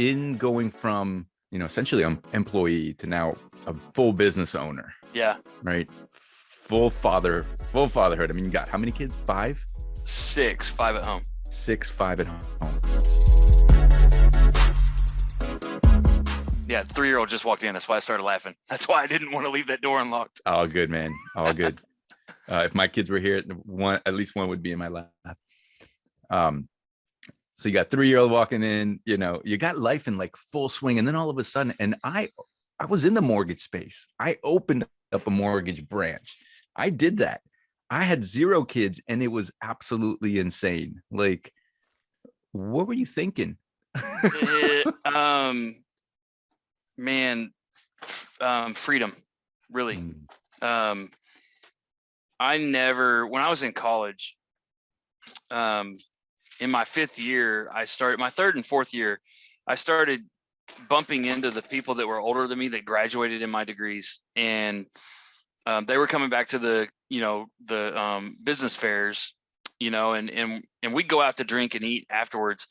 in going from, essentially an employee to now a full business owner, Yeah. right? Full fatherhood. I mean, you got how many kids? 5? 6, 5 at home. 6, 5 at home. Yeah, the 3-year-old just walked in. That's why I started laughing. That's why I didn't want to leave that door unlocked. All good, man. All good. If my kids were here, at least one would be in my lap. So you got 3-year-old walking in, you got life in like full swing. And then all of a sudden, and I was in the mortgage space. I opened up a mortgage branch. I did that. I had 0 kids and it was absolutely insane. Like, what were you thinking? Man, freedom, really. When I was in college, in my 5th year, my 3rd and 4th year, I started bumping into the people that were older than me that graduated in my degrees. And they were coming back to the business fairs, and we'd go out to drink and eat afterwards.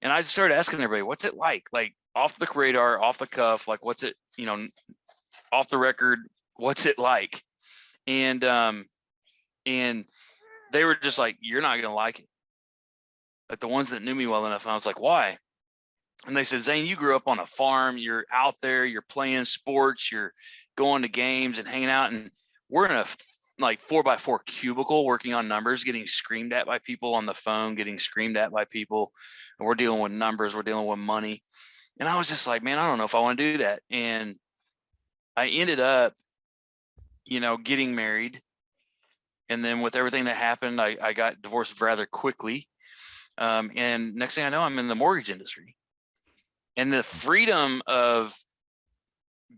And I just started asking everybody, what's it like off the radar, off the cuff, like, what's it, off the record, what's it like? And they were just like, you're not going to like it. Like the ones that knew me well enough. And I was like, why? And they said, Zane, you grew up on a farm. You're out there, you're playing sports, you're going to games and hanging out. And we're in a 4x4 cubicle working on numbers, getting screamed at by people on the phone, getting screamed at by people. And we're dealing with numbers, we're dealing with money. And I was just like, man, I don't know if I want to do that. And I ended up, getting married. And then with everything that happened, I got divorced rather quickly. And next thing I know, I'm in the mortgage industry. And the freedom of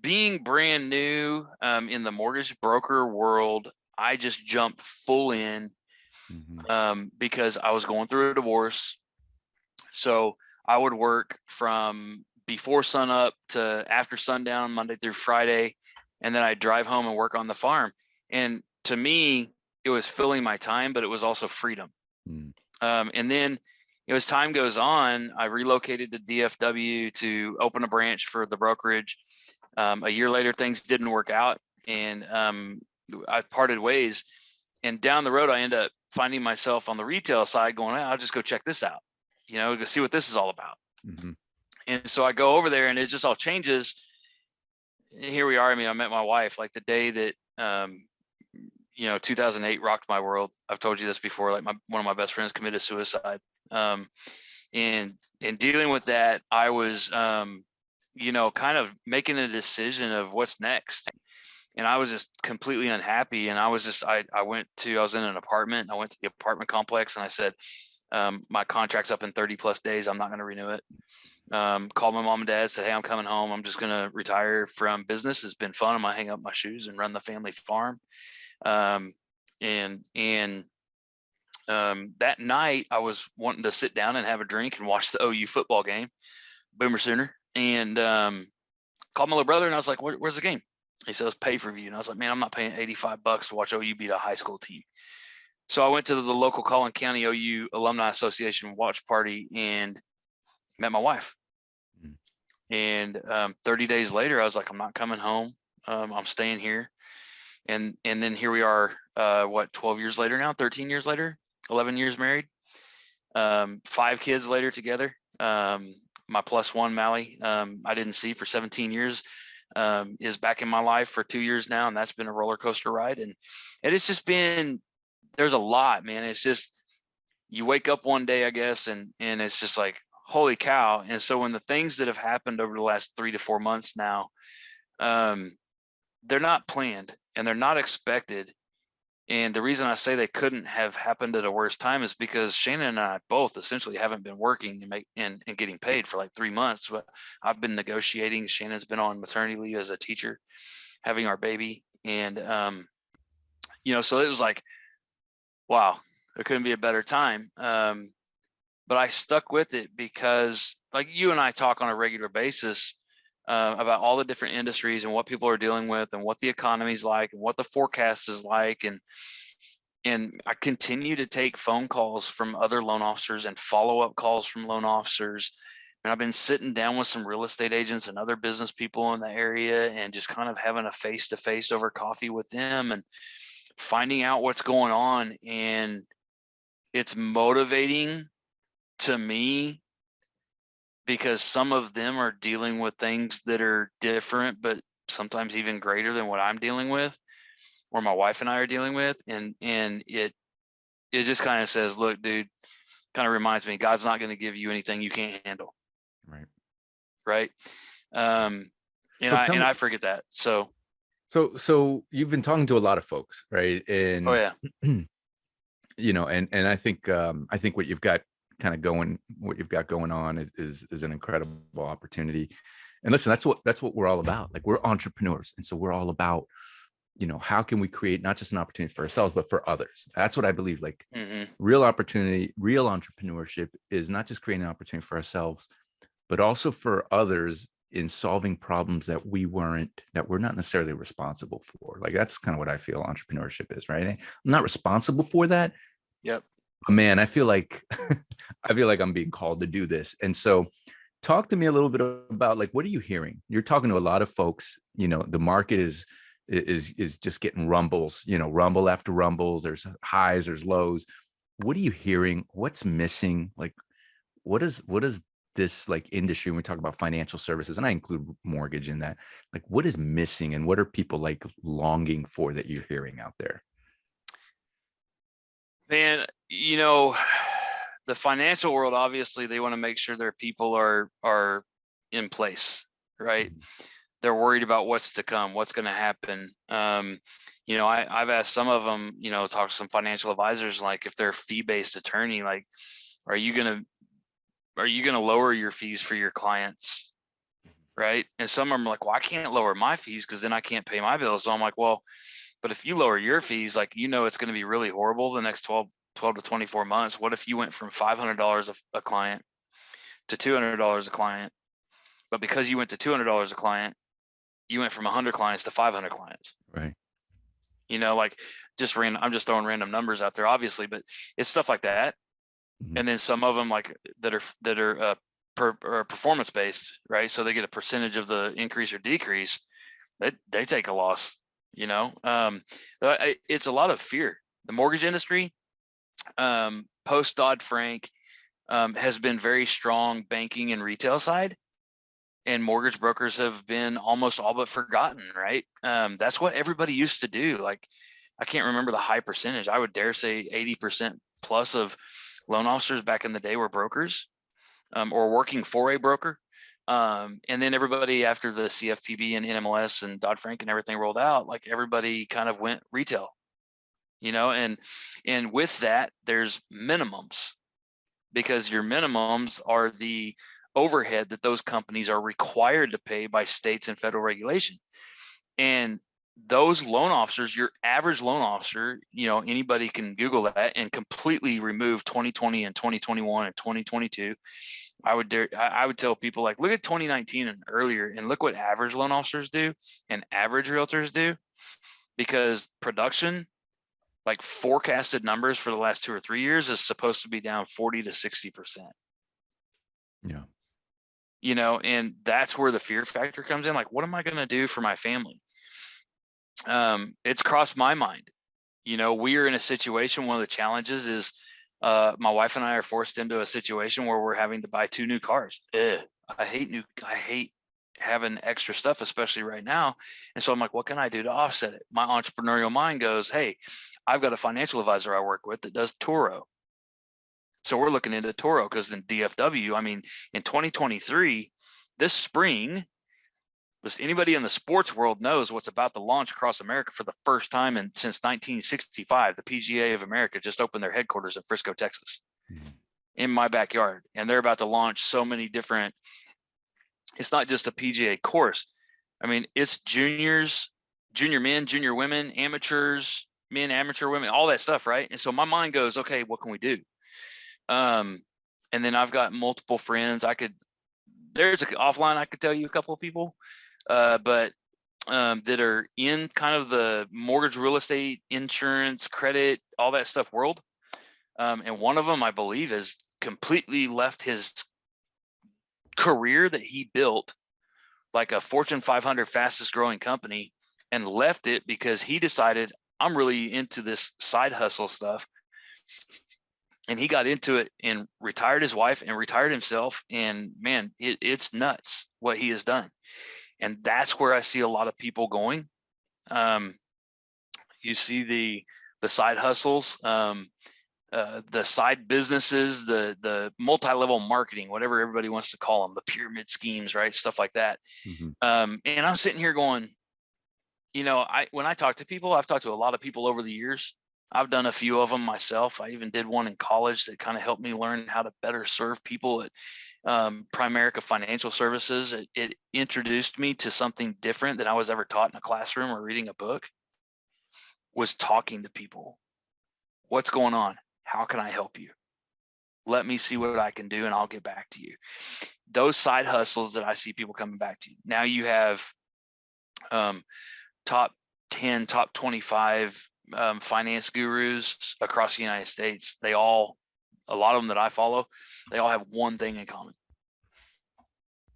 being brand new in the mortgage broker world, I just jumped full in because I was going through a divorce. So I would work from before sunup to after sundown, Monday through Friday. And then I'd drive home and work on the farm. And to me, it was filling my time, but it was also freedom. And then as time goes on, I relocated to DFW to open a branch for the brokerage. A year later, things didn't work out, and I parted ways. And down the road, I ended up finding myself on the retail side going, I'll just go check this out, go see what this is all about. And so I go over there and it just all changes. And here we are. I mean, I met my wife like the day that, 2008 rocked my world. I've told you this before, like one of my best friends committed suicide. And dealing with that, I was, kind of making a decision of what's next. And I was just completely unhappy. And I was just, I was in an apartment. I went to the apartment complex and I said, my contract's up in 30 plus days. I'm not going to renew it. Called my mom and dad, said, hey, I'm coming home. I'm just going to retire from business. It's been fun. I'm going to hang up my shoes and run the family farm. That night I was wanting to sit down and have a drink and watch the OU football game, Boomer Sooner, and called my little brother and I was like, where's the game? He said, it's pay-per-view. And I was like, man, I'm not paying $85 to watch OU beat a high school team. So I went to the local Collin County OU Alumni Association watch party and met my wife. And 30 days later, I was like, I'm not coming home. I'm staying here. And then here we are, 12 years later now, 13 years later, 11 years married, 5 kids later together. My plus one, Mally, I didn't see for 17 years, is back in my life for 2 years now. And that's been a roller coaster ride. And it's just been, there's a lot, man. It's just, you wake up one day, I guess, and it's just like, holy cow. And so when the things that have happened over the last 3 to 4 months now, they're not planned and they're not expected. And the reason I say they couldn't have happened at a worse time is because Shannon and I both essentially haven't been working and getting paid for like 3 months. But I've been negotiating. Shannon's been on maternity leave as a teacher, having our baby. And, so it was like, wow, there couldn't be a better time. But I stuck with it because like you and I talk on a regular basis about all the different industries and what people are dealing with and what the economy's like and what the forecast is like. And I continue to take phone calls from other loan officers and follow-up calls from loan officers And I've been sitting down with some real estate agents and other business people in the area and just kind of having a face-to-face over coffee with them and finding out what's going on. And it's motivating to me because some of them are dealing with things that are different, but sometimes even greater than what I'm dealing with, or my wife and I are dealing with. And it just kind of says, look, dude, kind of reminds me, God's not going to give you anything you can't handle. Right. Right. And So tell me, I forget that. So you've been talking to a lot of folks, right? oh And yeah. and I think what you've got going on is an incredible opportunity. And listen, that's what we're all about. Like, we're entrepreneurs, and so we're all about, how can we create not just an opportunity for ourselves, but for others. That's what I believe. Like, real opportunity, real entrepreneurship is not just creating an opportunity for ourselves, but also for others in solving problems that we're not necessarily responsible for. Like, that's kind of what I feel entrepreneurship is, right? I'm not responsible for that. Yep. But man, I feel like I'm being called to do this. And so talk to me a little bit about, like, what are you hearing? You're talking to a lot of folks. The market is just getting rumbles, rumble after rumbles. There's highs, there's lows. What are you hearing? What's missing? Like, what is this, like, industry, when we talk about financial services, and I include mortgage in that, like, what is missing, and what are people, like, longing for that you're hearing out there? Man, the financial world, obviously they want to make sure their people are in place, right? They're worried about what's to come, what's going to happen. I've asked some of them, talk to some financial advisors, like, if they're a fee-based attorney, like, are you going to lower your fees for your clients? Right. And some of them are like, well, I can't lower my fees because then I can't pay my bills. So I'm like, well, but if you lower your fees, like, it's going to be really horrible the next 12 to 24 months. What if you went from $500 a client to $200 a client? But because you went to $200 a client, you went from 100 clients to 500 clients. Right. Like, just random. I'm just throwing random numbers out there, obviously, but it's stuff like that. And then some of them, like, that are performance based, right? So they get a percentage of the increase or decrease. They take a loss. It's a lot of fear. The mortgage industry, post Dodd-Frank, has been very strong banking and retail side, and mortgage brokers have been almost all but forgotten, right? That's what everybody used to do. Like, I can't remember the high percentage. I would dare say 80% plus of loan officers back in the day were brokers, or working for a broker. And then everybody, after the CFPB and NMLS and Dodd-Frank and everything rolled out, like, everybody kind of went retail, and with that, there's minimums, because your minimums are the overhead that those companies are required to pay by states and federal regulation. And those loan officers, your average loan officer, anybody can Google that and completely remove 2020 and 2021 and 2022. I would tell people, like, look at 2019 and earlier and look what average loan officers do and average realtors do, because production, like, forecasted numbers for the last 2 or 3 years, is supposed to be down 40 to 60%. Yeah. And that's where the fear factor comes in. Like, what am I going to do for my family? It's crossed my mind. We are in a situation. One of the challenges is, my wife and I are forced into a situation where we're having to buy 2 new cars. I hate having extra stuff, especially right now. And so I'm like, what can I do to offset it? My entrepreneurial mind goes, hey, I've got a financial advisor I work with that does Toro. So we're looking into Toro, because in DFW, I mean, in 2023, this spring, anybody in the sports world knows what's about to launch across America for the first time since 1965. The PGA of America just opened their headquarters in Frisco, Texas, in my backyard. And they're about to launch so many different, it's not just a PGA course. I mean, it's juniors, junior men, junior women, amateurs, men, amateur women, all that stuff, right? And so my mind goes, okay, what can we do? And then I've got multiple friends. There's offline, I could tell you a couple of people, but that are in kind of the mortgage, real estate, insurance, credit, all that stuff world. And one of them, I believe, has completely left his career that he built, like a Fortune 500 fastest growing company, and left it because he decided, I'm really into this side hustle stuff. And he got into it and retired his wife and retired himself. And man, it's nuts what he has done. And that's where I see a lot of people going. You see the side hustles, the side businesses, the multi-level marketing, whatever everybody wants to call them, the pyramid schemes, right? Stuff like that. Mm-hmm. And I'm sitting here going, when I talk to people, I've talked to a lot of people over the years. I've done a few of them myself. I even did one in college that kind of helped me learn how to better serve people at Primerica Financial Services. It introduced me to something different than I was ever taught in a classroom or reading a book, was talking to people. What's going on? How can I help you? Let me see what I can do and I'll get back to you. Those side hustles that I see people coming back to. Now you have top 10, top 25 finance gurus across the United States. A lot of them that I follow, they all have one thing in common.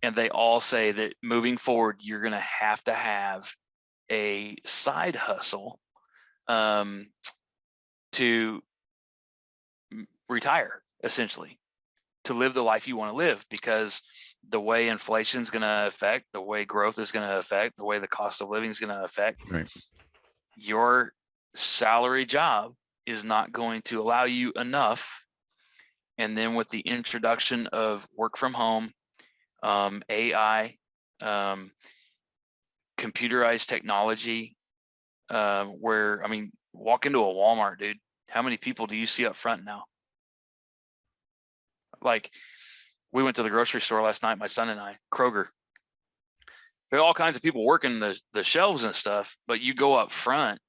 And they all say that moving forward, you're going to have a side hustle to retire, essentially, to live the life you want to live, because the way inflation is going to affect, the way growth is going to affect, the way the cost of living is going to affect, right, your salary job is not going to allow you enough. And then with the introduction of work from home, AI, computerized technology, where, I mean, walk into a Walmart, dude. How many people do you see up front now? Like, we went to the grocery store last night, my son and I, Kroger. There are all kinds of people working the shelves and stuff, but you go up front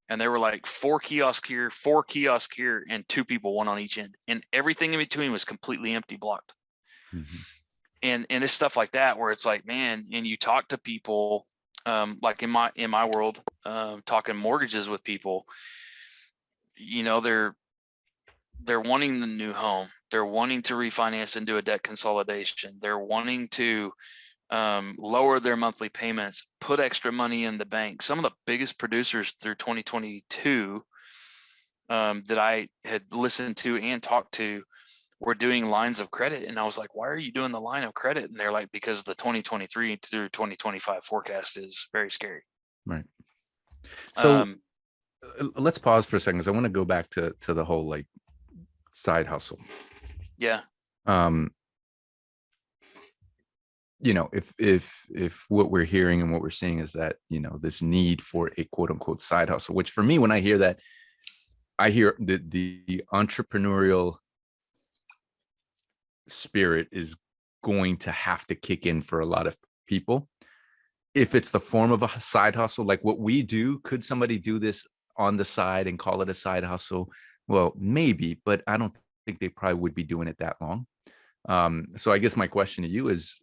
and there were like 4 kiosks here, and 2 people, one on each end. And everything in between was completely empty, blocked. mm-hmm. And it's stuff like that where it's like, man, and you talk to people, like in my world, talking mortgages with people, they're wanting the new home. They're wanting to refinance and do a debt consolidation. They're wanting to lower their monthly payments, put extra money in the bank. Some of the biggest producers through 2022 that I had listened to and talked to were doing lines of credit. And I was like, why are you doing the line of credit? And they're like, because the 2023 through 2025 forecast is very scary. Right. So let's pause for a second, because I want to go back to the whole like side hustle. Yeah. If what we're hearing and what we're seeing is that, this need for a quote unquote side hustle, which for me, when I hear that, I hear the entrepreneurial spirit is going to have to kick in for a lot of people. If it's the form of a side hustle, like what we do, could somebody do this on the side and call it a side hustle? Well, maybe, but I don't think they probably would be doing it that long. So I guess my question to you is,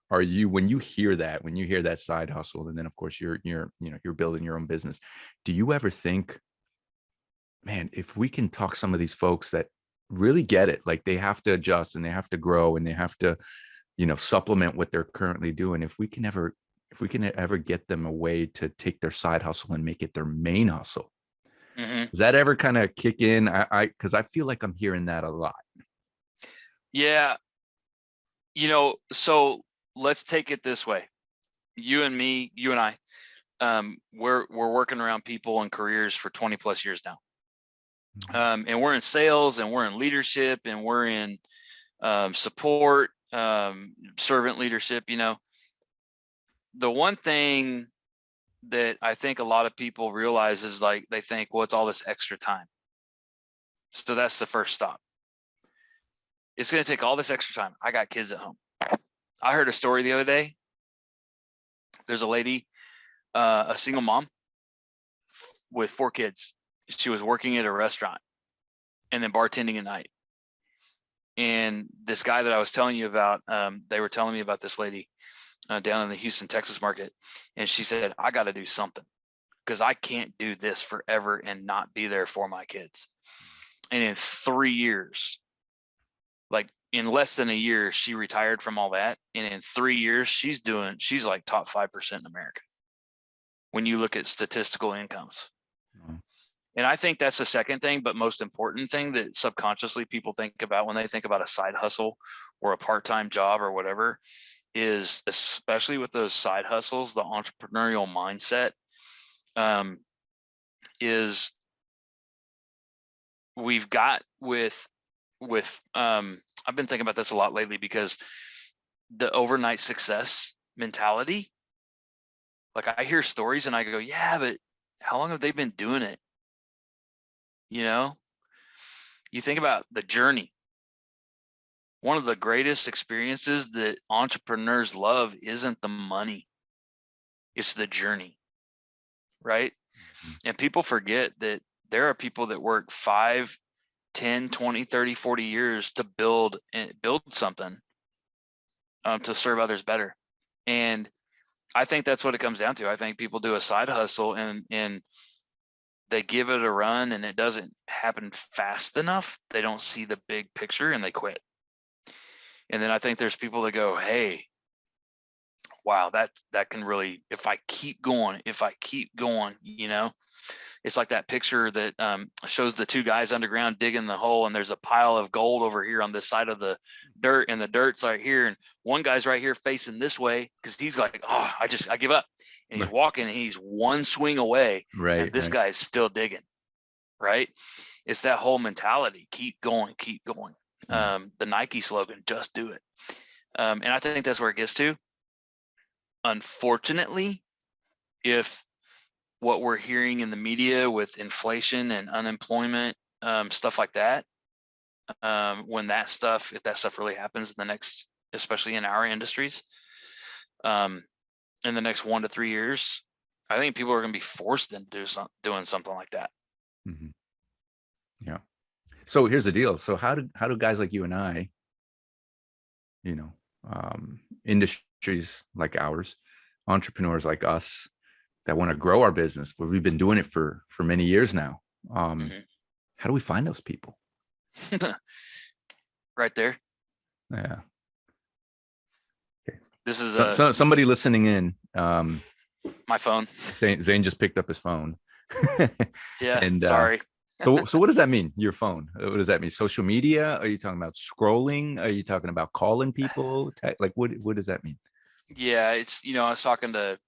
are you, when you hear that side hustle, and then of course you're building your own business, do you ever think, man, if we can talk some of these folks that really get it, like they have to adjust and they have to grow and they have to, supplement what they're currently doing, if we can ever get them a way to take their side hustle and make it their main hustle, does that ever kind of kick in? Because I feel like I'm hearing that a lot. Yeah. So let's take it this way. You and I, we're working around people and careers for 20 plus years now. And we're in sales and we're in leadership and we're in support, servant leadership. The one thing that I think a lot of people realize is, like, they think, well, it's all this extra time. So that's the first stop. It's going to take all this extra time. I got kids at home. I heard a story the other day. There's a lady, a single mom with 4 kids. She was working at a restaurant and then bartending at night. And this guy that I was telling you about, they were telling me about this lady down in the Houston, Texas market. And she said, I got to do something, because I can't do this forever and not be there for my kids. And in 3 years, like in less than a year, she retired from all that. And in 3 years, she's like top 5% in America when you look at statistical incomes. Mhm. And I think that's the second thing, but most important thing that subconsciously people think about when they think about a side hustle or a part-time job or whatever is, especially with those side hustles, the entrepreneurial mindset is we've got with I've been thinking about this a lot lately because the overnight success mentality, like I hear stories and I go, yeah, but how long have they been doing it? You know, you think about the journey. One of the greatest experiences that entrepreneurs love isn't the money, it's the journey, right? And people forget that there are people that work 5, 10, 20, 30, 40 years to build something to serve others better. And I think that's what it comes down to. I think people do a side hustle and they give it a run and it doesn't happen fast enough. They don't see the big picture and they quit. And then I think there's people that go, hey, wow, that can really, if I keep going, it's like that picture that shows the two guys underground digging the hole and there's a pile of gold over here on this side of the dirt and the dirt's right here. And one guy's right here facing this way because he's like, oh, I give up. And he's walking and he's one swing away. Right. And this guy is still digging, right? It's that whole mentality. Keep going, keep going. The Nike slogan, just do it. And I think that's where it gets to. Unfortunately, if what we're hearing in the media with inflation and unemployment, stuff like that, if that stuff really happens in the next, especially in our industries, in the next 1 to 3 years, I think people are going to be forced into doing something like that. Mm-hmm. Yeah. So here's the deal. So how do guys like you and I, industries like ours, entrepreneurs like us that want to grow our business, where we've been doing it for many years now, how do we find those people? Right there. Yeah. Okay. This is so somebody listening in. My phone. Zane just picked up his phone. Yeah. And sorry. So what does that mean? Your phone? What does that mean? Social media? Are you talking about scrolling? Are you talking about calling people? Like what does that mean? Yeah, it's I was talking to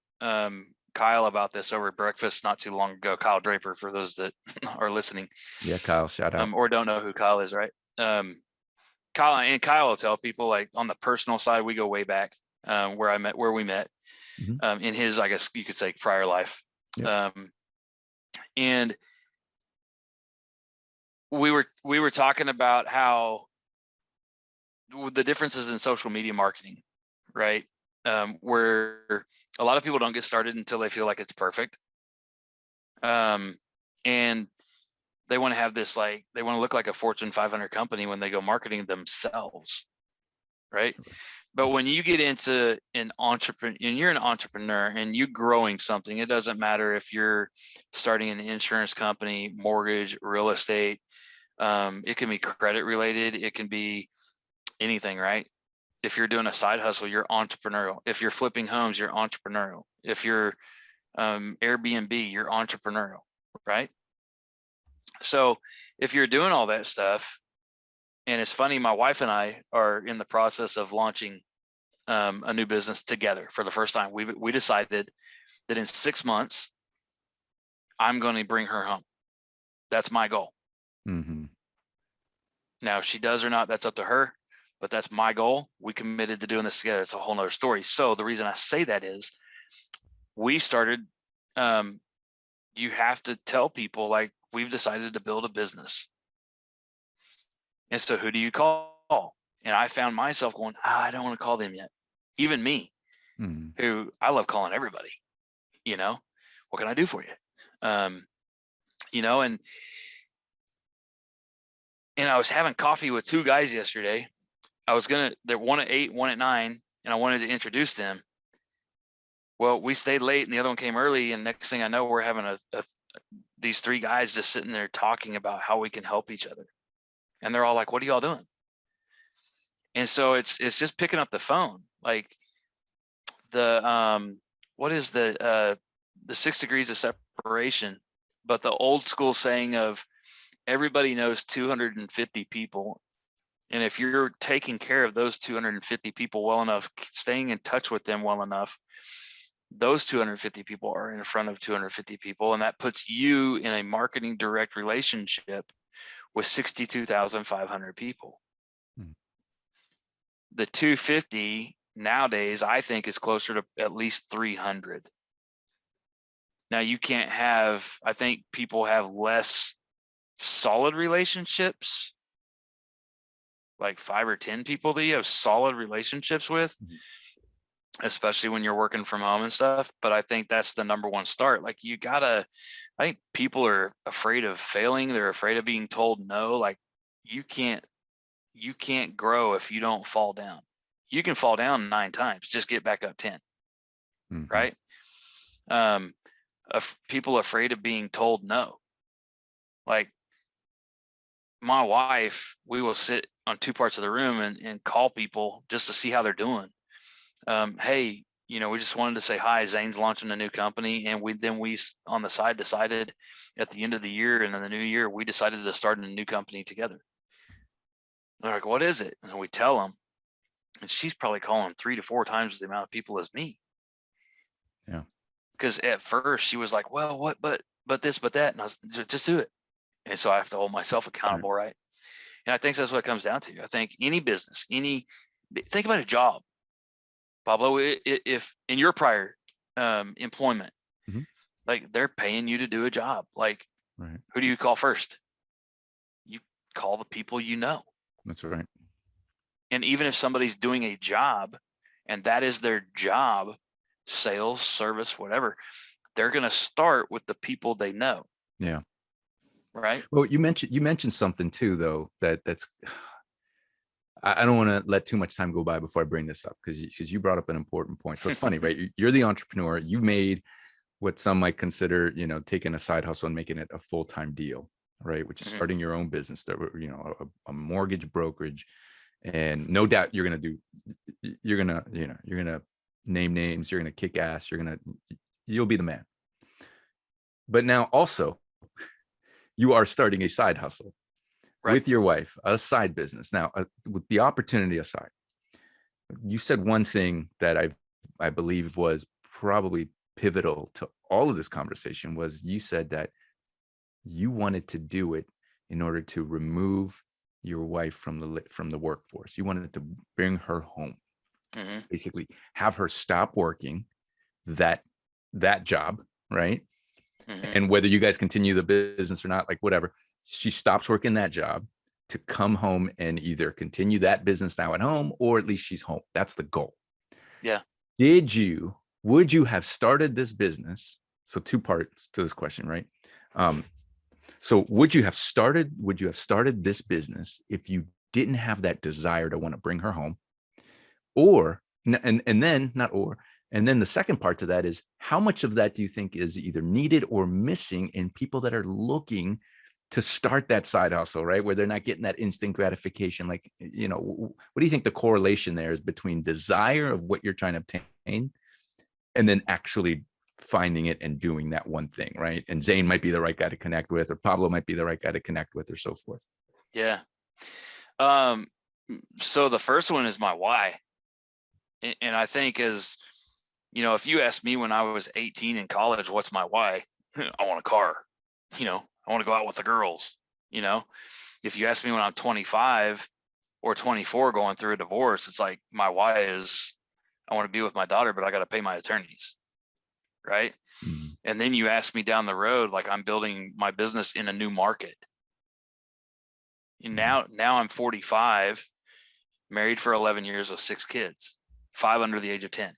Kyle about this over breakfast not too long ago. Kyle Draper, for those that are listening. Yeah, Kyle, shout out. Or don't know who Kyle is, right? Kyle will tell people, like, on the personal side, we go way back, where we met, in his, I guess you could say, prior life. Yep. And we were talking about how the differences in social media marketing, right? Where a lot of people don't get started until they feel like it's perfect. And they want to have this, like, they want to look like a Fortune 500 company when they go marketing themselves, right? But when you get into you're an entrepreneur and you're growing something, it doesn't matter if you're starting an insurance company, mortgage, real estate. It can be credit related. It can be anything, right? If you're doing a side hustle, you're entrepreneurial. If you're flipping homes, you're entrepreneurial. If you're Airbnb, you're entrepreneurial, right? So if you're doing all that stuff, and it's funny, my wife and I are in the process of launching a new business together for the first time. We decided that in 6 months, I'm going to bring her home. That's my goal. Mm-hmm. Now, if she does or not, that's up to her, but that's my goal. We committed to doing this together. It's a whole nother story. So the reason I say that is we started, you have to tell people, like, we've decided to build a business. And so who do you call? And I found myself going, I don't want to call them yet. Even me, who I love calling everybody, what can I do for you? And I was having coffee with two guys yesterday. They're one at 8, one at 9, and I wanted to introduce them. Well, we stayed late and the other one came early. And next thing I know, we're having these three guys just sitting there talking about how we can help each other. And they're all like, what are y'all doing? And so it's just picking up the phone. Like the what is the 6 degrees of separation, but the old school saying of everybody knows 250 people. And if you're taking care of those 250 people well enough, staying in touch with them well enough, those 250 people are in front of 250 people. And that puts you in a marketing direct relationship with 62,500 people. Hmm. The 250 nowadays, I think, is closer to at least 300. Now you can't have, I think people have less solid relationships, like 5 or 10 people that you have solid relationships with, Mhm. especially when you're working from home and stuff. But I think that's the number one start. Like I think people are afraid of failing. They're afraid of being told no. Like you can't grow if you don't fall down. You can fall down 9 times, just get back up 10, Mhm. right? People afraid of being told no. Like my wife, we will sit on 2 parts of the room and call people just to see how they're doing. Hey, we just wanted to say hi. Zane's launching a new company, and we on the side decided at the end of the year and in the new year we decided to start a new company together. They're like, "What is it?" And we tell them, and she's probably calling 3 to 4 times the amount of people as me. Yeah. Because at first she was like, "Well, what, but this, but that," and I was just do it. And so I have to hold myself Right. accountable, right? And I think that's what it comes down to. I think any business, think about a job, Pablo. If in your prior employment, Mhm. like they're paying you to do a job, like Right. who do you call first? You call the people you know. That's right. And even if somebody's doing a job and that is their job, sales, service, whatever, they're going to start with the people they know, Yeah. right? Well, you mentioned something too, though, that's I don't want to let too much time go by before I bring this up because you brought up an important point. So it's funny, right? You're the entrepreneur. You made what some might consider, taking a side hustle and making it a full-time deal, right? Which is Mhm. starting your own business, a mortgage brokerage. And no doubt you're gonna name names, you're gonna kick ass, you'll be the man. But now also you are starting a side hustle Right. with your wife, a side business. Now, with the opportunity aside, you said one thing that I believe was probably pivotal to all of this conversation was you said that you wanted to do it in order to remove your wife from the workforce. You wanted to bring her home, Hmm. basically have her stop working that job, right? Hmm. And whether you guys continue the business or not, like whatever, she stops working that job to come home and either continue that business now at home, or at least she's home. That's the goal. Yeah. Would you have started this business? So two parts to this question, right? Um, so would you have started this business if you didn't have that desire to want to bring her home? Or, and then not or, and then the second part to that is how much of that do you think is either needed or missing in people that are looking to start that side hustle, right? Where they're not getting that instant gratification. Like, what do you think the correlation there is between desire of what you're trying to obtain and then actually finding it and doing that one thing, right? And Zane might be the right guy to connect with, or Pablo might be the right guy to connect with, or so forth. Yeah. Um, so the first one is my why. And I think if you asked me when I was 18 in college, what's my why? I want a car, I want to go out with the girls, you know, if you ask me when I'm 25 or 24 going through a divorce, it's like my why is I want to be with my daughter, but I got to pay my attorneys. Right. Mhm. And then you ask me down the road, like I'm building my business in a new market. And Yeah. now I'm 45, married for 11 years with 6 kids, 5 under the age of 10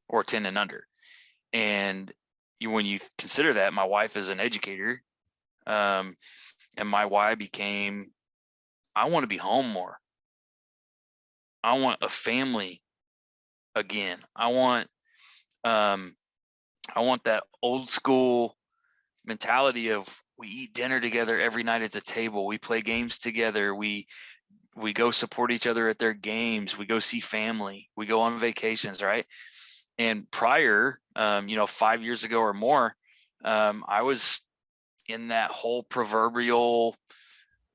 or 10 and under. And when you consider that, my wife is an educator, and my why became, I want to be home more. I want a family again. Um, I want that old school mentality of we eat dinner together every night at the table. We play games together. We We go support each other at their games. We go see family. We go on vacations, right? And prior, 5 years ago or more, I was in that whole proverbial,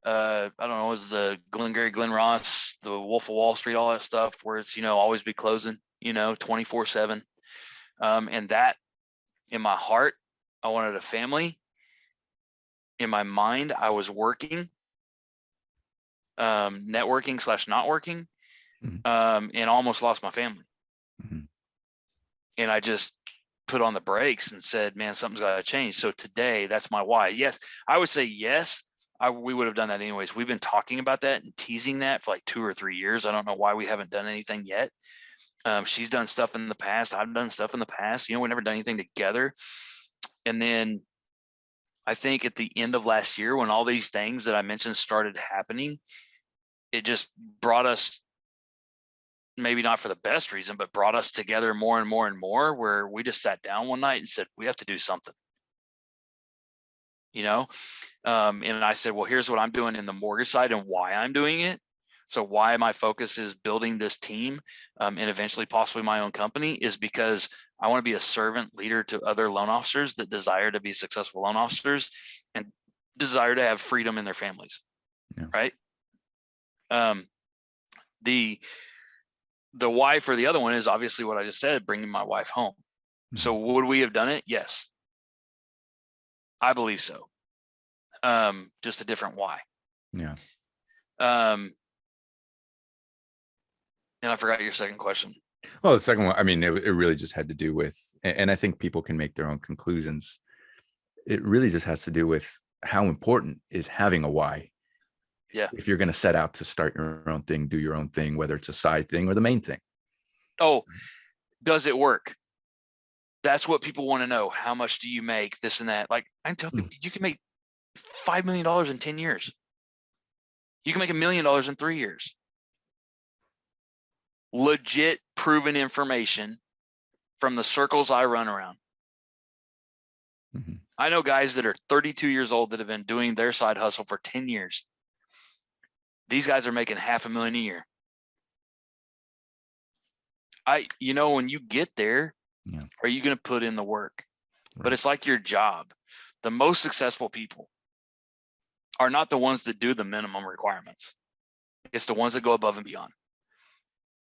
I don't know, it was the Glengarry Glen Ross, the Wolf of Wall Street, all that stuff where it's, always be closing, 24/7. And that in my heart, I wanted a family. In my mind, I was working, networking / not working, and almost lost my family. And I just put on the brakes and said, man, something's got to change. So today, that's my why. Yes, I would say yes. We would have done that anyways. We've been talking about that and teasing that for like 2 or 3 years. I don't know why we haven't done anything yet. She's done stuff in the past. I've done stuff in the past. We never done anything together. And then I think at the end of last year, when all these things that I mentioned started happening, it just brought us, maybe not for the best reason, but brought us together more and more and more, where we just sat down one night and said, we have to do something, and I said, well, here's what I'm doing in the mortgage side and why I'm doing it. So why my focus is building this team, and eventually possibly my own company, is because I want to be a servant leader to other loan officers that desire to be successful loan officers and desire to have freedom in their families. Yeah. Right. The why for the other one is obviously what I just said, bringing my wife home. So would we have done it? Yes, I believe so. Just a different why. Yeah. And I forgot your second question. Well, the second one, I mean, it really just had to do with, and I think people can make their own conclusions. It really just has to do with how important is having a why. Yeah. If you're going to set out to start your own thing, do your own thing, whether it's a side thing or the main thing. Oh, does it work? That's what people want to know. How much do you make? This and that. Like, I tell people, you can make $5 million in 10 years. You can make $1 million in 3 years. Legit proven information from the circles I run around. I know guys that are 32 years old that have been doing their side hustle for 10 years. These guys are making $500,000 a year. When you get there, are you going to put in the work? Right. But it's like your job. The most successful people are not the ones that do the minimum requirements. It's the ones that go above and beyond.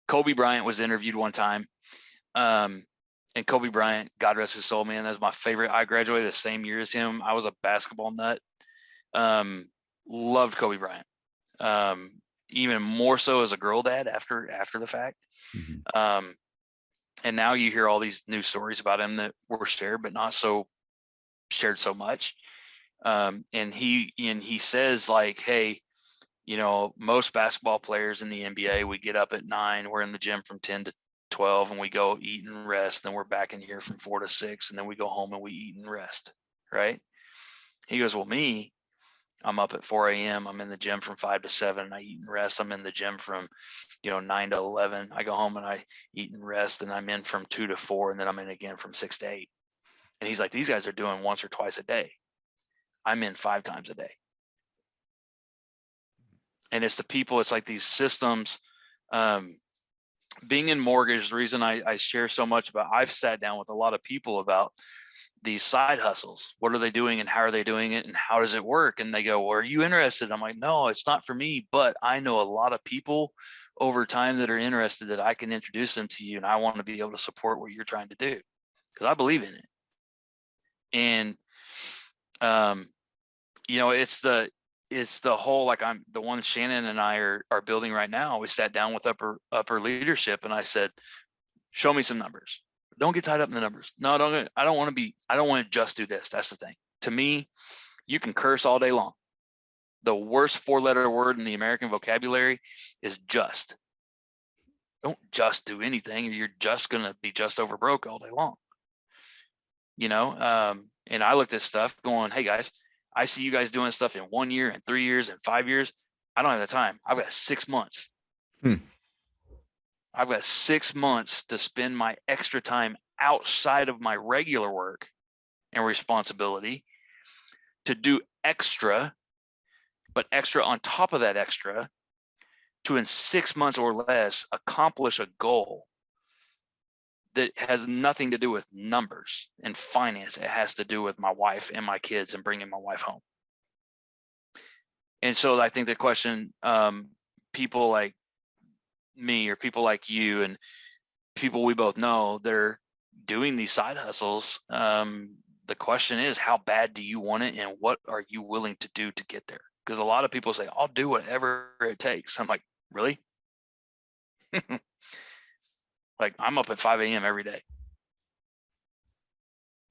Kobe Bryant was interviewed one time. And Kobe Bryant, God rest his soul, man, that's my favorite. I graduated the same year as him. I was a basketball nut. Loved Kobe Bryant. Even more so as a girl dad after the fact. And now you hear all these news stories about him that were shared, but not so shared so much. And he says, like, hey, most basketball players in the NBA, we get up at 9, we're in the gym from 10 to 12, and we go eat and rest. Then we're back in here from 4 to 6, and then we go home and we eat and rest. Right. He goes, well, me, I'm up at 4 a.m. I'm in the gym from 5 to 7. I eat and rest. I'm in the gym from, 9 to 11. I go home and I eat and rest, and I'm in from 2 to 4, and then I'm in again from 6 to 8. And he's like, these guys are doing once or twice a day. I'm in 5 times a day. And it's the people, it's like these systems. Being in mortgage, the reason I share so much about, I've sat down with a lot of people about these side hustles. What are they doing and how are they doing it and how does it work? And they go, well, are you interested? I'm like, no, it's not for me, but I know a lot of people over time that are interested that I can introduce them to you. And I want to be able to support what you're trying to do because I believe in it. And, it's the whole, like, I'm the one Shannon and I are building right now. We sat down with upper leadership and I said, show me some numbers. Don't get tied up in the numbers. No, I don't want to just do this. That's the thing. To me, you can curse all day long. The worst 4-letter word in the American vocabulary is just. Don't just do anything. You're just going to be just over broke all day long. And I looked at stuff going, hey guys, I see you guys doing stuff in 1 year and 3 years and 5 years. I don't have the time. I've got 6 months. I've got 6 months to spend my extra time outside of my regular work and responsibility to do extra, but extra on top of that extra to, in 6 months or less, accomplish a goal that has nothing to do with numbers and finance. It has to do with my wife and my kids and bringing my wife home. And so I think the question, people like me or people like you and people we both know, they're doing these side hustles. The question is, how bad do you want it, and what are you willing to do to get there? Because a lot of people say, I'll do whatever it takes. I'm like, really? Like, I'm up at 5 a.m. every day.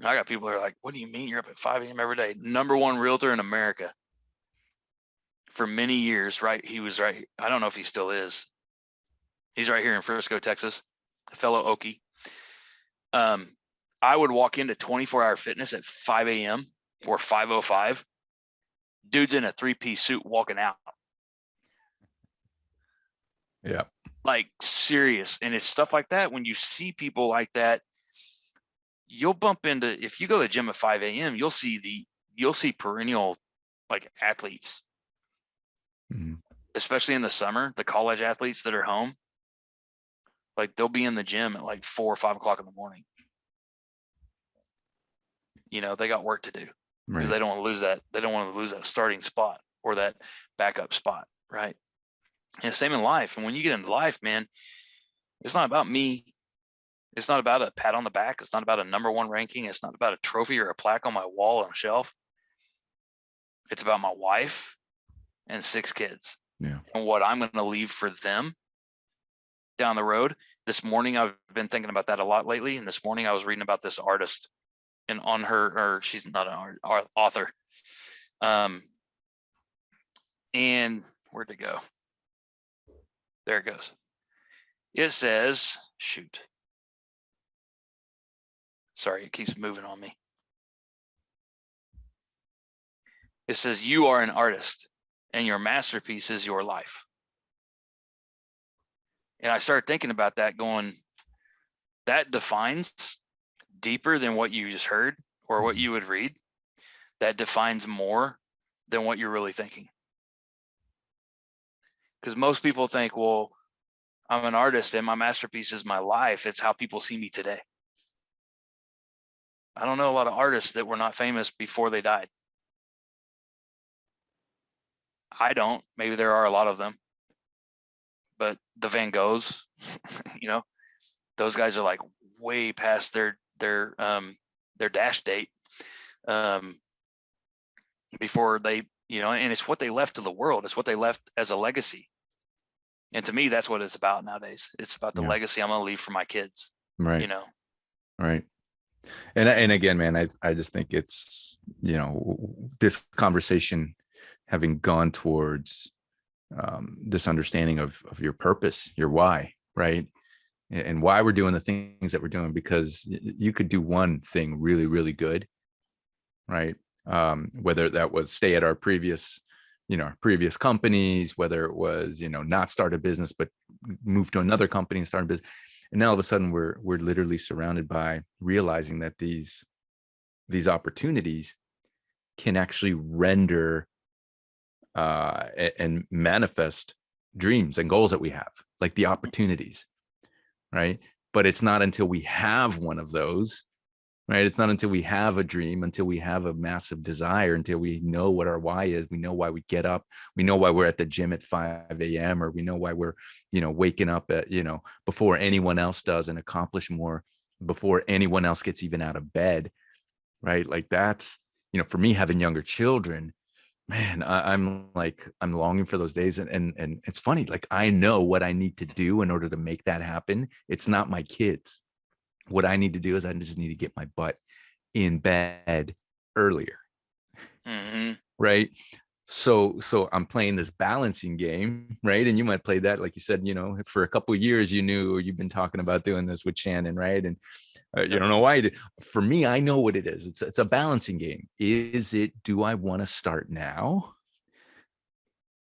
I got people that are like, what do you mean you're up at 5 a.m. every day? Number one realtor in America for many years, right? He was right. I don't know if he still is. He's right here in Frisco, Texas, a fellow Okie. I would walk into 24-hour fitness at 5 a.m. or 5:05. Dude's in a 3-piece suit walking out. Yeah. Like, serious. And it's stuff like that. When you see people like that, you'll bump into, if you go to the gym at 5 a.m., you'll see perennial like athletes, especially in the summer, the college athletes that are home, like they'll be in the gym at like 4 or 5 o'clock in the morning. You know, they got work to do because they don't want to lose that. They don't want to lose that starting spot or that backup spot. Right. And same in life. And when you get into life, man, it's not about me. It's not about a pat on the back. It's not about a number one ranking. It's not about a trophy or a plaque on my wall on a shelf. It's about my wife and 6 kids. Yeah. And what I'm going to leave for them down the road. This morning, I've been thinking about that a lot lately. And this morning I was reading about this artist, and on her, or she's not an author. And where'd it go? There it goes. It says, shoot. Sorry, it keeps moving on me. It says, you are an artist and your masterpiece is your life. And I started thinking about that, going, that defines deeper than what you just heard or what you would read. That defines more than what you're really thinking. Because most people think, well, I'm an artist and my masterpiece is my life. It's how people see me today. I don't know a lot of artists that were not famous before they died. I don't. Maybe there are a lot of them. But the Van Goghs, you know, those guys are like way past their dash date before they, you know, and it's what they left to the world. It's what they left as a legacy. And to me, that's what it's about nowadays. It's about the legacy I'm going to leave for my kids. Right. You know? Right. And again, man, I just think it's, you know, this conversation having gone towards this understanding of your purpose, your why, right? And why we're doing the things that we're doing, because you could do one thing really, really good, right? Whether that was stay at our previous companies, whether it was, you know, not start a business, but move to another company and start a business. And now all of a sudden we're literally surrounded by realizing that these opportunities can actually render and manifest dreams and goals that we have, like the opportunities, right? But it's not until we have one of those, right? It's not until we have a dream, until we have a massive desire, until we know what our why is. We know why we get up. We know why we're at the gym at 5 a.m. or we know why we're, you know, waking up at, you know, before anyone else does and accomplish more before anyone else gets even out of bed, right? Like that's, you know, for me, having younger children, man, I'm longing for those days. And it's funny, like I know what I need to do in order to make that happen. It's not my kids. What I need to do is I just need to get my butt in bed earlier. Mm-hmm. Right. So I'm playing this balancing game, right? And you might play that, like you said, you know, for a couple of years, you knew, or you've been talking about doing this with Shannon, right? And you don't know why. For me, I know what it is. It's a balancing game. Is it, do I want to start now?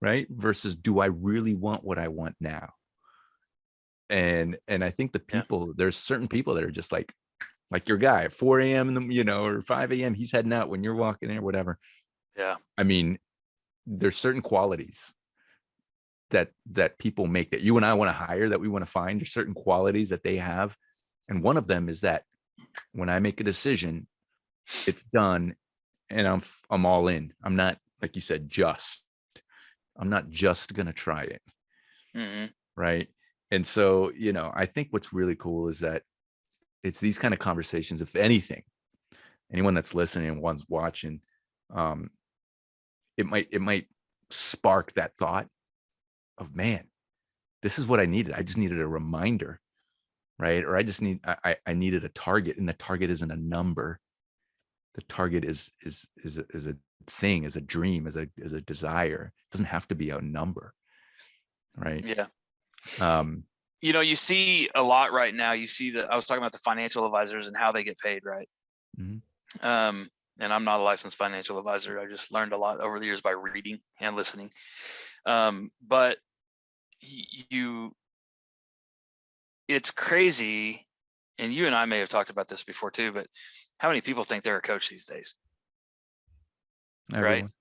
Right? Versus, do I really want what I want now? And I think the people, there's certain people that are just like your guy at 4 a.m. in the, you know, or 5 a.m. he's heading out when you're walking in or whatever. Yeah. I mean, there's certain qualities that people make, that you and I want to hire, that we want to find, or certain qualities that they have. And one of them is that when I make a decision, it's done, and I'm all in. I'm not, like you said, I'm not just gonna try it. Mm-hmm. Right. And so, I think what's really cool is that it's these kind of conversations. If anything, anyone that's listening and one's watching, um, it might spark that thought of, man, this is what I needed. I just needed a reminder, right? Or I needed a target, and the target isn't a number. The target is a thing, is a dream, is a desire. It doesn't have to be a number, right? Yeah. Um, You see a lot right now. You see that I was talking about the financial advisors and how they get paid, right? mhm. And I'm not a licensed financial advisor. I just learned a lot over the years by reading and listening. But it's crazy. And you and I may have talked about this before too, but how many people think they're a coach these days? Right? Everyone.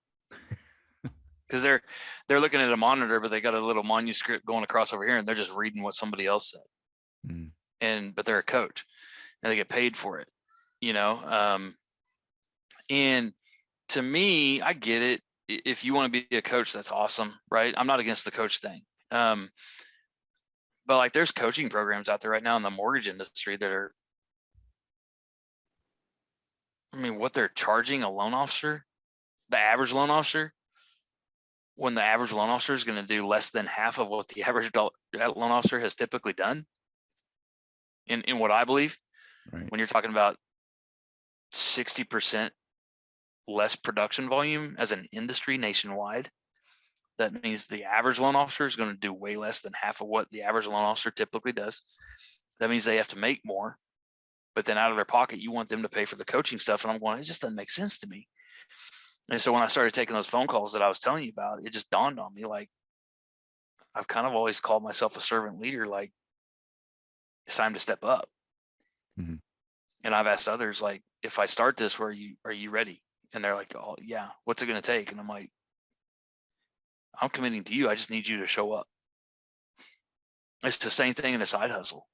Because they're looking at a monitor, but they got a little manuscript going across over here, and they're just reading what somebody else said. But they're a coach, and they get paid for it. And to me, I get it. If you want to be a coach, that's awesome, right? I'm not against the coach thing. But like, there's coaching programs out there right now in the mortgage industry that are, what they're charging a loan officer, the average loan officer, when the average loan officer is going to do less than half of what the average loan officer has typically done. In what I believe, Right. when you're talking about 60% less production volume as an industry nationwide, that means the average loan officer is going to do way less than half of what the average loan officer typically does. That means they have to make more, but then out of their pocket, you want them to pay for the coaching stuff. And I'm going, it just doesn't make sense to me. And so when I started taking those phone calls that I was telling you about, it just dawned on me, like, I've kind of always called myself a servant leader. Like, it's time to step up. Mm-hmm. And I've asked others, like, if I start this, are you ready? And they're like, oh yeah, what's it going to take? And I'm like, I'm committing to you. I just need you to show up. It's the same thing in a side hustle.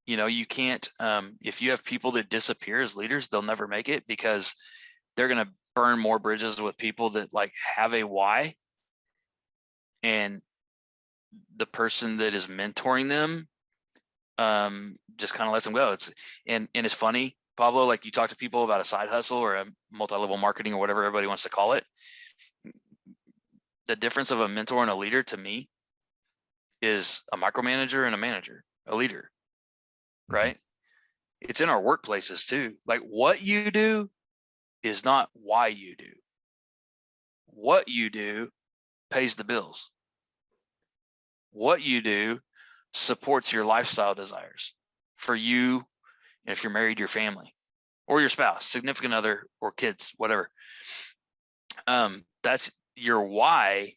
You can't, if you have people that disappear as leaders, they'll never make it, because they're going to burn more bridges with people that like have a why, and the person that is mentoring them just kind of lets them go. And it's funny, Pablo, like, you talk to people about a side hustle or a multi-level marketing or whatever everybody wants to call it. The difference of a mentor and a leader, to me, is a micromanager and a manager, a leader, right? Mm-hmm. It's in our workplaces too. Like, what you do is not why you do. What you do pays the bills. What you do supports your lifestyle desires for you, and if you're married, your family, or your spouse, significant other, or kids, whatever. That's your why,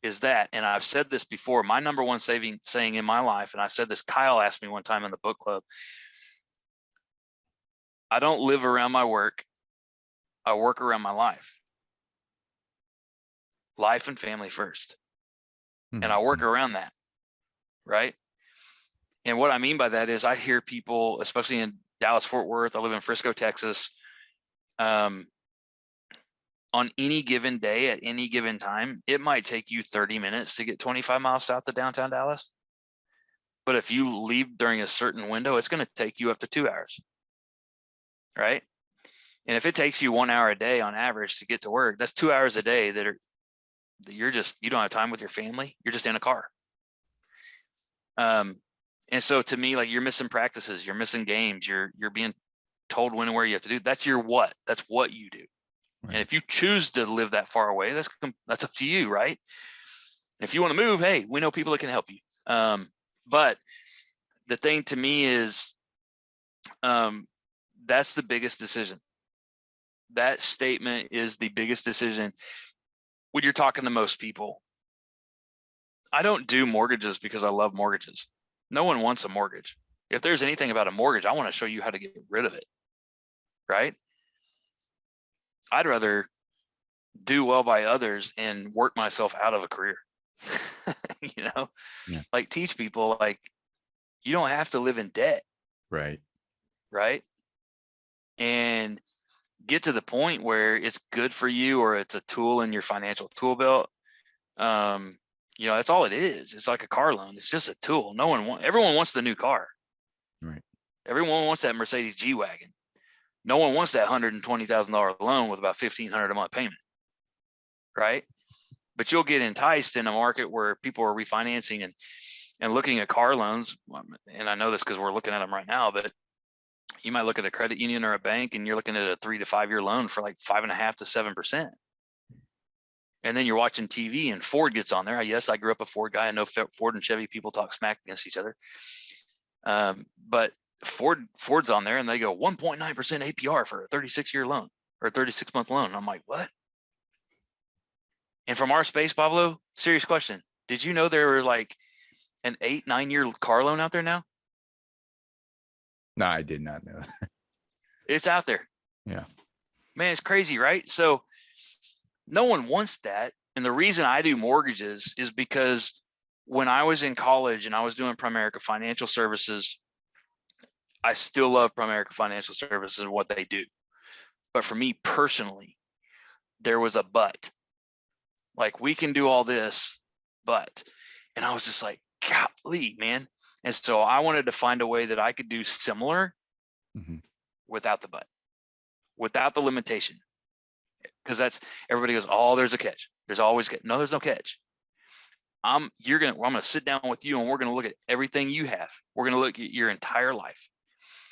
is that. And I've said this before, my number one saying in my life, and I've said this, Kyle asked me one time in the book club, I don't live around my work, I work around my life. Life and family first. Mm-hmm. And I work around that, right? And what I mean by that is, I hear people, especially in Dallas, Fort Worth, I live in Frisco, Texas, on any given day, at any given time, it might take you 30 minutes to get 25 miles south of downtown Dallas. But if you leave during a certain window, it's going to take you up to 2 hours, right? And if it takes you 1 hour a day on average to get to work, that's 2 hours a day that you don't have time with your family. You're just in a car. And so to me, like, you're missing practices, you're missing games, you're being told when and where you have to do. That's your what. That's what you do. Right. And if you choose to live that far away, that's up to you, right? If you want to move, hey, we know people that can help you. But the thing to me is, that's the biggest decision. That statement is the biggest decision when you're talking to most people. I don't do mortgages because I love mortgages. No one wants a mortgage. If there's anything about a mortgage, I want to show you how to get rid of it, right? I'd rather do well by others and work myself out of a career. you know, Yeah. like teach people like you don't have to live in debt, Right. right? And get to the point where it's good for you or it's a tool in your financial tool belt. Um, that's all it is. It's like a car loan. It's just a tool. Everyone wants the new car. Right. Everyone wants that Mercedes G-Wagon. No one wants that $120,000 loan with about $1,500 a month payment, right? But you'll get enticed in a market where people are refinancing and looking at car loans. And I know this because we're looking at them right now, but you might look at a credit union or a bank and you're looking at a 3 to 5 year loan for like 5.5 to 7%. And then you're watching TV and Ford gets on there. Yes, I grew up a Ford guy. I know Ford and Chevy people talk smack against each other. But Ford's on there and they go 1.9% APR for a 36-year loan or a 36-month loan. I'm like, what? And from our space, Pablo, serious question. Did you know there were like an 8-9 year car loan out there now? No, I did not know. It's out there. Yeah. Man, it's crazy, right? So no one wants that. And the reason I do mortgages is because when I was in college and I was doing Primerica Financial Services, I still love Primerica Financial Services and what they do. But for me personally, there was a but. Like, we can do all this, but. And I was just like, golly, man. And so I wanted to find a way that I could do similar without the but, without the limitation. Because everybody goes, oh, there's a catch. There's always catch. No, there's no catch. I'm gonna sit down with you and we're gonna look at everything you have. We're gonna look at your entire life.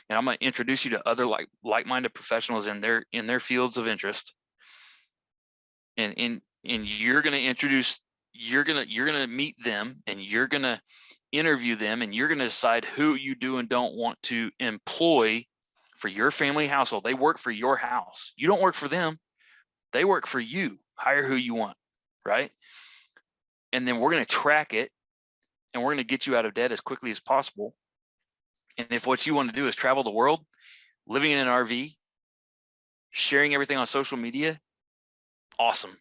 And I'm gonna introduce you to other like-minded professionals in their fields of interest. And you're gonna meet them and you're gonna interview them and you're gonna decide who you do and don't want to employ for your family household. They work for your house. You don't work for them. They work for you. Hire who you want, right? And then we're going to track it and we're going to get you out of debt as quickly as possible. And if what you want to do is travel the world, living in an RV, sharing everything on social media, awesome.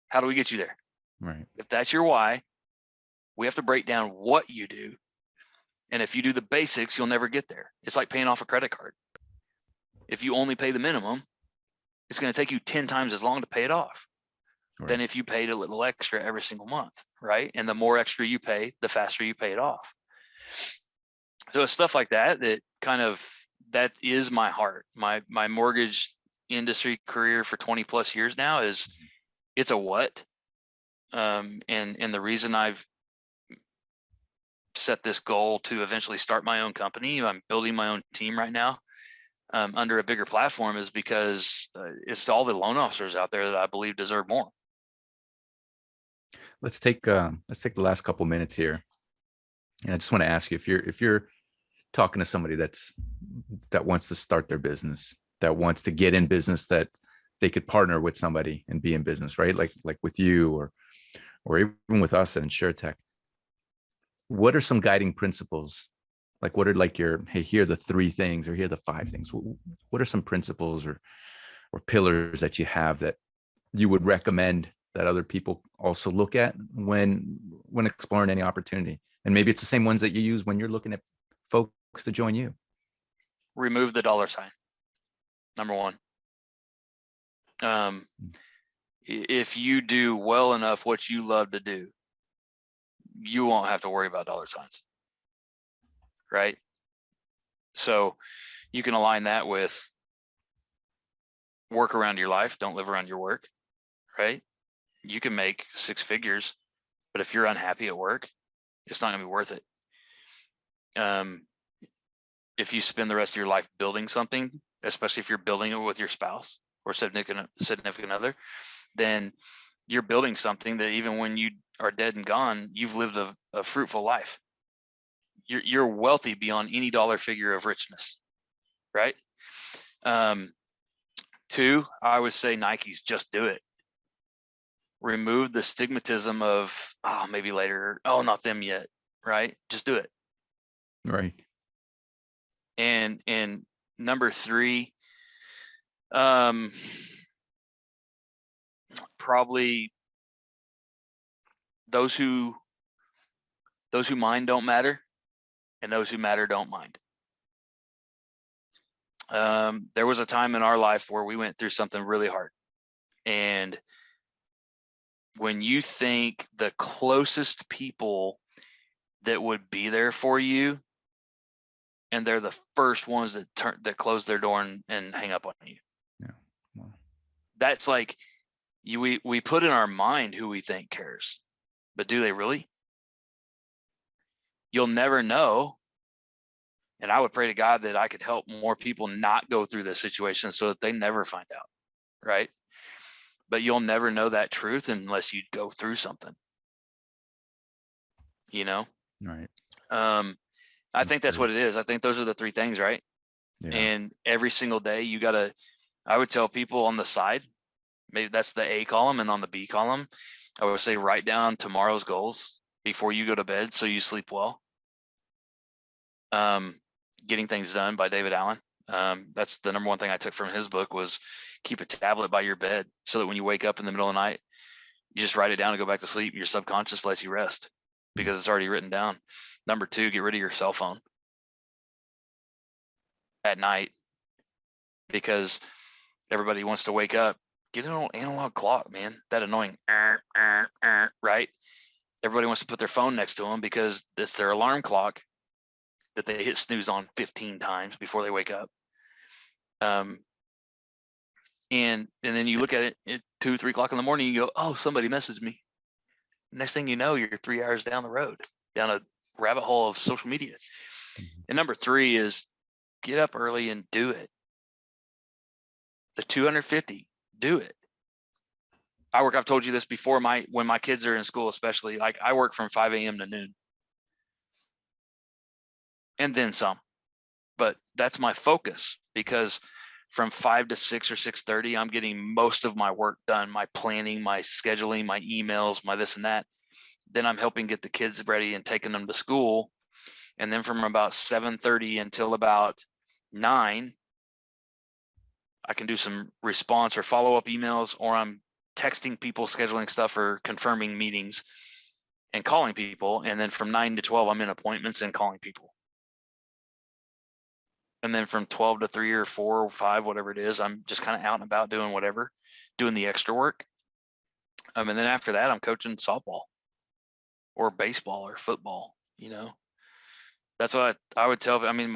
How do we get you there? Right. If that's your why, we have to break down what you do. And if you do the basics, you'll never get there. It's like paying off a credit card. If you only pay the minimum, it's going to take you 10 times as long to pay it off than if you paid a little extra every single month, right? And the more extra you pay, the faster you pay it off. So it's stuff like that that is my heart. My mortgage industry career for 20 plus years now is it's a what. And the reason I've set this goal to eventually start my own company, I'm building my own team right now under a bigger platform, is because it's all the loan officers out there that I believe deserve more. Let's take the last couple minutes here, and I just want to ask you if you're talking to somebody that wants to start their business, that wants to get in business, that they could partner with somebody and be in business, right? Like with you or even with us at InsurTech. What are some guiding principles? Like, what are like hey, here are the 3 things, or here are the 5 things. What are some principles or pillars that you have that you would recommend that other people also look at when exploring any opportunity? And maybe it's the same ones that you use when you're looking at folks to join you. Remove the dollar sign. Number 1. If you do well enough what you love to do, you won't have to worry about dollar signs, right? So you can align that with work around your life, don't live around your work, right? You can make 6 figures, but if you're unhappy at work, it's not gonna be worth it. If you spend the rest of your life building something, especially if you're building it with your spouse or significant other, then you're building something that even when you are dead and gone, you've lived a fruitful life. You're wealthy beyond any dollar figure of richness, right? 2, I would say Nike's just do it. Remove the stigmatism of, oh, maybe later, oh, not them yet, right? Just do it. Right. And number 3, probably those who mind don't matter, and those who matter don't mind. There was a time in our life where we went through something really hard. And when you think the closest people that would be there for you, and they're the first ones that close their door and hang up on you. Yeah. Wow. That's like we put in our mind who we think cares, but do they really? You'll never know. And I would pray to God that I could help more people not go through this situation so that they never find out. Right. But you'll never know that truth unless you go through something, you know? Right. I think that's what it is. I think those are the three things, right? Yeah. And every single day you gotta, I would tell people on the side, maybe that's the A column, and on the B column, I would say write down tomorrow's goals before you go to bed so you sleep well. Getting Things Done by David Allen. That's the number one thing I took from his book, was keep a tablet by your bed so that when you wake up in the middle of the night, you just write it down and go back to sleep. Your subconscious lets you rest because it's already written down. Number two, get rid of your cell phone at night, because everybody wants to wake up. Get an old analog clock, man. That annoying, right? Everybody wants to put their phone next to them because it's their alarm clock that they hit snooze on 15 times before they wake up. And then you look at it at 2, 3 o'clock in the morning, you go, oh, somebody messaged me. Next thing you know, you're 3 hours down the road, down a rabbit hole of social media. And number three is get up early and do it. The 250, do it. I've told you this before, when my kids are in school, especially, like I work from 5 a.m. to noon and then some, but that's my focus, because from 5 to 6 or 6:30, I'm getting most of my work done, my planning, my scheduling, my emails, my this and that. Then I'm helping get the kids ready and taking them to school. And then from about 7:30 until about 9, I can do some response or follow-up emails, or I'm texting people, scheduling stuff, or confirming meetings and calling people. And then from 9 to 12, I'm in appointments and calling people. And then from 12 to 3 or 4 or 5, whatever it is, I'm just kind of out and about doing whatever, doing the extra work. And then after that, I'm coaching softball or baseball or football, That's what I would tell. I mean,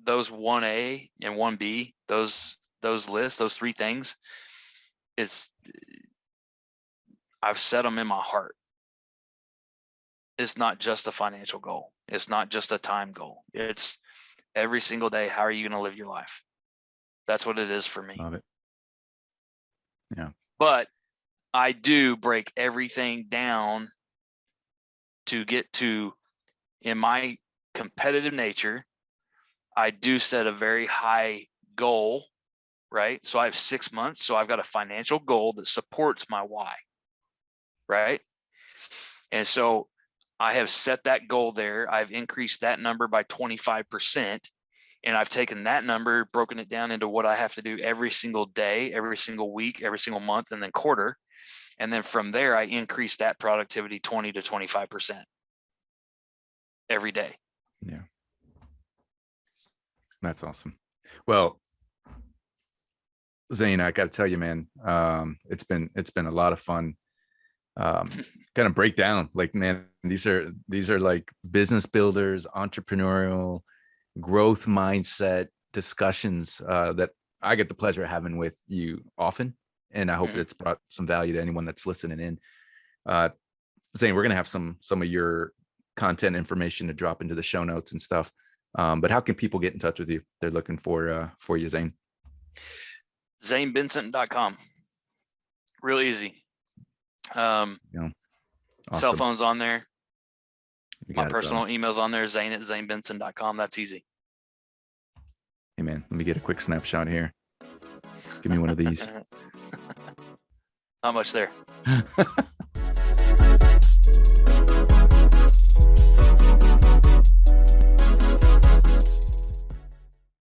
those 1A and 1B, those lists, those three things, I've set them in my heart. It's not just a financial goal. It's not just a time goal. It's every single day, how are you going to live your life? That's what it is for me. Love it. Yeah. But I do break everything down to get to, in my competitive nature, I do set a very high goal, right? So I have 6 months. So I've got a financial goal that supports my why, right? And so I have set that goal there. I've increased that number by 25%. And I've taken that number, broken it down into what I have to do every single day, every single week, every single month, and then quarter. And then from there, I increase that productivity 20 to 25% every day. Yeah. That's awesome. Well, Zane, I got to tell you, man, it's been a lot of fun. Kind of break down, like, man, these are like business builders, entrepreneurial growth mindset discussions that I get the pleasure of having with you often. And I hope it's brought some value to anyone that's listening in. Zane, we're going to have some of your content information to drop into the show notes and stuff. But how can people get in touch with you? They're looking for you, Zane. ZaneBenson.com. Real easy. Awesome. Cell phone's on there. My personal email's on there, Zane@ZaneBenson.com. That's easy. Hey man, let me get a quick snapshot here. Give me one of these. How much there?